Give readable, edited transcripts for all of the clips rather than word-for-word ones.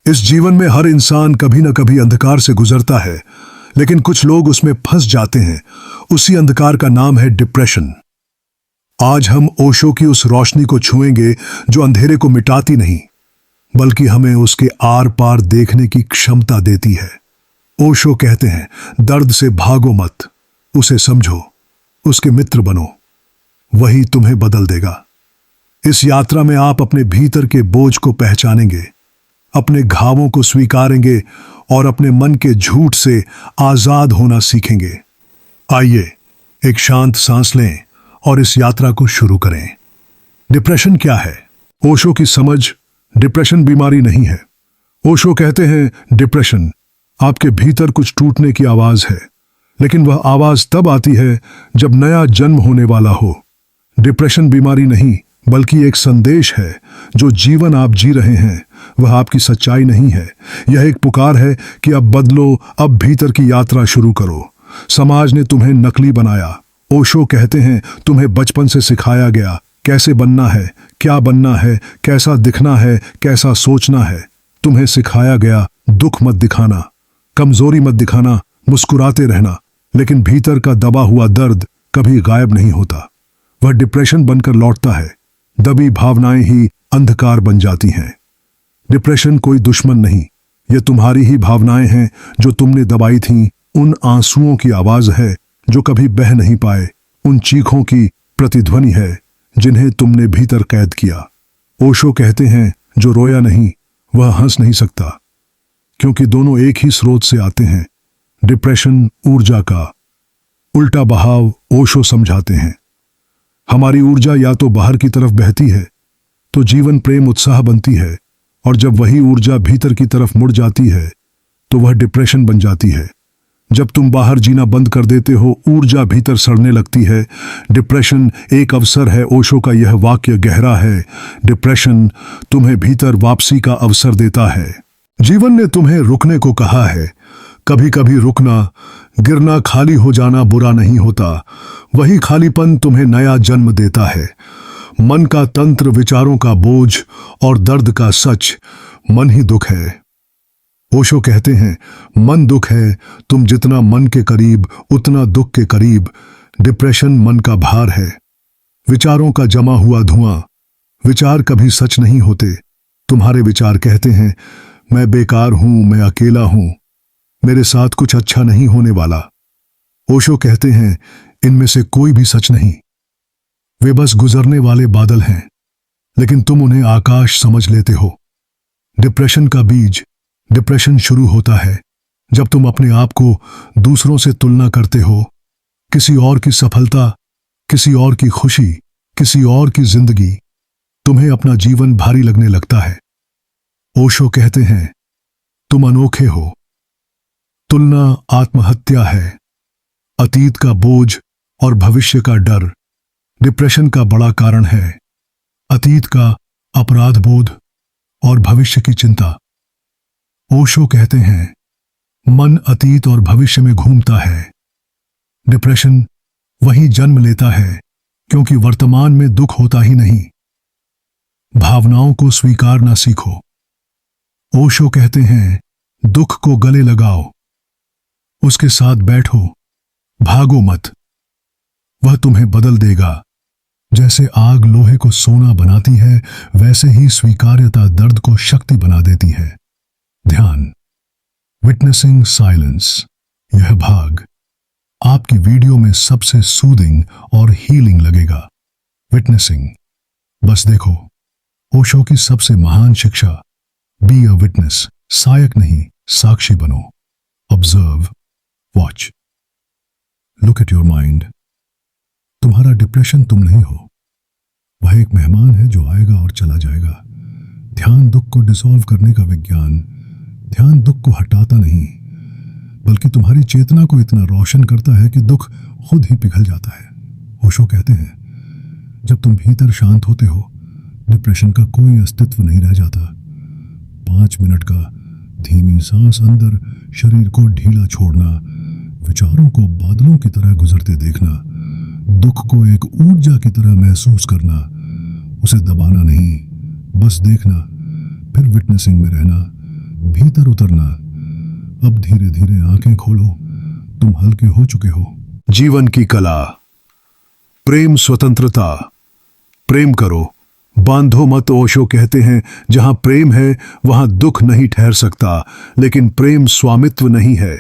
इस जीवन में हर इंसान कभी न कभी अंधकार से गुजरता है, लेकिन कुछ लोग उसमें फंस जाते हैं। उसी अंधकार का नाम है डिप्रेशन। आज हम ओशो की उस रोशनी को छुएंगे जो अंधेरे को मिटाती नहीं, बल्कि हमें उसके आर पार देखने की क्षमता देती है। ओशो कहते हैं, दर्द से भागो मत, उसे समझो, उसके मित्र बनो, वही तुम्हें बदल देगा। इस यात्रा में आप अपने भीतर के बोझ को पहचानेंगे, अपने घावों को स्वीकारेंगे और अपने मन के झूठ से आजाद होना सीखेंगे। आइए एक शांत सांस लें और इस यात्रा को शुरू करें। डिप्रेशन क्या है? ओशो की समझ, डिप्रेशन बीमारी नहीं है। ओशो कहते हैं, डिप्रेशन आपके भीतर कुछ टूटने की आवाज है, लेकिन वह आवाज तब आती है जब नया जन्म होने वाला हो। डिप्रेशन बीमारी नहीं, बल्कि एक संदेश है। जो जीवन आप जी रहे हैं वह आपकी सच्चाई नहीं है। यह एक पुकार है कि अब बदलो, अब भीतर की यात्रा शुरू करो। समाज ने तुम्हें नकली बनाया। ओशो कहते हैं, तुम्हें बचपन से सिखाया गया कैसे बनना है, क्या बनना है, कैसा दिखना है, कैसा सोचना है। तुम्हें सिखाया गया दुख मत दिखाना, कमजोरी मत दिखाना, मुस्कुराते रहना। लेकिन भीतर का दबा हुआ दर्द कभी गायब नहीं होता। वह डिप्रेशन बनकर लौटता है। दबी भावनाएं ही अंधकार बन जाती हैं। डिप्रेशन कोई दुश्मन नहीं, ये तुम्हारी ही भावनाएं हैं जो तुमने दबाई थीं। उन आंसुओं की आवाज है जो कभी बह नहीं पाए, उन चीखों की प्रतिध्वनि है जिन्हें तुमने भीतर कैद किया। ओशो कहते हैं, जो रोया नहीं वह हंस नहीं सकता, क्योंकि दोनों एक ही स्रोत से आते हैं। डिप्रेशन ऊर्जा का उल्टा बहाव ओशो समझाते हैं। हमारी ऊर्जा या तो बाहर की तरफ बहती है तो जीवन प्रेम उत्साह बनती है, और जब वही ऊर्जा भीतर की तरफ मुड़ जाती है तो वह डिप्रेशन बन जाती है। जब तुम बाहर जीना बंद कर देते हो, ऊर्जा भीतर सड़ने लगती है। डिप्रेशन एक अवसर है। ओशो का यह वाक्य गहरा है। डिप्रेशन तुम्हें भीतर वापसी का अवसर देता है। जीवन ने तुम्हें रुकने को कहा है। कभी कभी रुकना, गिरना, खाली हो जाना बुरा नहीं होता। वही खालीपन तुम्हें नया जन्म देता है। मन का तंत्र, विचारों का बोझ और दर्द का सच, मन ही दुख है। ओशो कहते हैं, मन दुख है। तुम जितना मन के करीब उतना दुख के करीब। डिप्रेशन मन का भार है, विचारों का जमा हुआ धुआं। विचार कभी सच नहीं होते। तुम्हारे विचार कहते हैं, मैं बेकार हूं, मैं अकेला हूं, मेरे साथ कुछ अच्छा नहीं होने वाला। ओशो कहते हैं, इनमें से कोई भी सच नहीं। वे बस गुजरने वाले बादल हैं, लेकिन तुम उन्हें आकाश समझ लेते हो। डिप्रेशन का बीज, डिप्रेशन शुरू होता है जब तुम अपने आप को दूसरों से तुलना करते हो। किसी और की सफलता, किसी और की खुशी, किसी और की जिंदगी। तुम्हें अपना जीवन भारी लगने लगता है। ओशो कहते हैं, तुम अनोखे हो। तुलना आत्महत्या है। अतीत का बोझ और भविष्य का डर डिप्रेशन का बड़ा कारण है। अतीत का अपराध बोध और भविष्य की चिंता। ओशो कहते हैं, मन अतीत और भविष्य में घूमता है। डिप्रेशन वहीं जन्म लेता है क्योंकि वर्तमान में दुख होता ही नहीं। भावनाओं को स्वीकारना सीखो। ओशो कहते हैं, दुख को गले लगाओ, उसके साथ बैठो, भागो मत। वह तुम्हें बदल देगा। जैसे आग लोहे को सोना बनाती है, वैसे ही स्वीकार्यता दर्द को शक्ति बना देती है। ध्यान, विटनेसिंग साइलेंस। यह भाग आपकी वीडियो में सबसे सूदिंग और हीलिंग लगेगा। विटनेसिंग, बस देखो। ओशो की सबसे महान शिक्षा, बी अ विटनेस। सहायक नहीं, साक्षी बनो। Observe, watch, look at your mind. तुम्हारा डिप्रेशन तुम नहीं हो। वह एक मेहमान है जो आएगा और चला जाएगा। ध्यान दुख को डिसॉल्व करने का विज्ञान। ध्यान दुख को हटाता नहीं, बल्कि तुम्हारी चेतना को इतना रोशन करता है कि दुख खुद ही पिघल जाता है। ओशो कहते हैं, जब तुम भीतर शांत होते हो, डिप्रेशन का कोई अस्तित्व नहीं रह जाता। 5 मिनट का धीमी सांस अंदर, शरीर को ढीला छोड़ना, विचारों को बादलों की तरह गुजरते देखना, दुख को एक ऊर्जा की तरह महसूस करना, उसे दबाना नहीं, बस देखना, फिर विटनेसिंग में रहना। भीतर उतरना। अब धीरे धीरे आंखें खोलो, तुम हल्के हो चुके हो। जीवन की कला। प्रेम स्वतंत्रता। प्रेम करो, बांधो मत। ओशो कहते हैं जहां प्रेम है वहां दुख नहीं ठहर सकता, लेकिन प्रेम स्वामित्व नहीं है।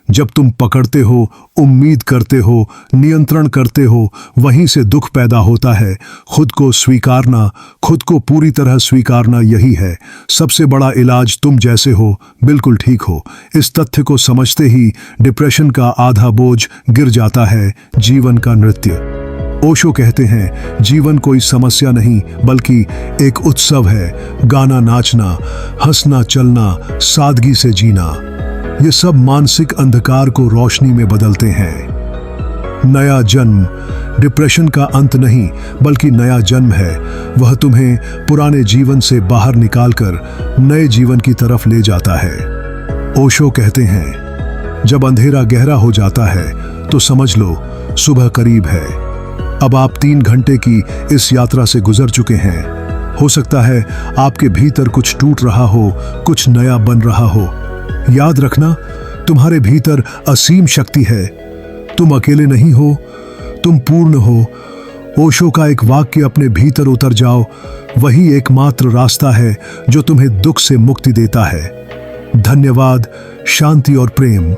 जब तुम पकड़ते हो, उम्मीद करते हो, नियंत्रण करते हो, वहीं से दुख पैदा होता है। खुद को स्वीकारना, खुद को पूरी तरह स्वीकारना, यही है सबसे बड़ा इलाज। तुम जैसे हो बिल्कुल ठीक हो, इस तथ्य को समझते ही डिप्रेशन का आधा बोझ गिर जाता है। जीवन का नृत्य। ओशो कहते हैं जीवन कोई समस्या नहीं बल्कि एक उत्सव है। गाना, नाचना, हंसना, चलना, सादगी से जीना, ये सब मानसिक अंधकार को रोशनी में बदलते हैं। नया जन्म। डिप्रेशन का अंत नहीं बल्कि नया जन्म है। वह तुम्हें पुराने जीवन से बाहर निकालकर नए जीवन की तरफ ले जाता है। ओशो कहते हैं जब अंधेरा गहरा हो जाता है तो समझ लो सुबह करीब है। अब आप 3 घंटे की इस यात्रा से गुजर चुके हैं। हो सकता है आपके भीतर कुछ टूट रहा हो, कुछ नया बन रहा हो। याद रखना, तुम्हारे भीतर असीम शक्ति है। तुम अकेले नहीं हो, तुम पूर्ण हो। ओशो का एक वाक्य, अपने भीतर उतर जाओ, वही एकमात्र रास्ता है जो तुम्हें दुख से मुक्ति देता है। धन्यवाद। शांति और प्रेम।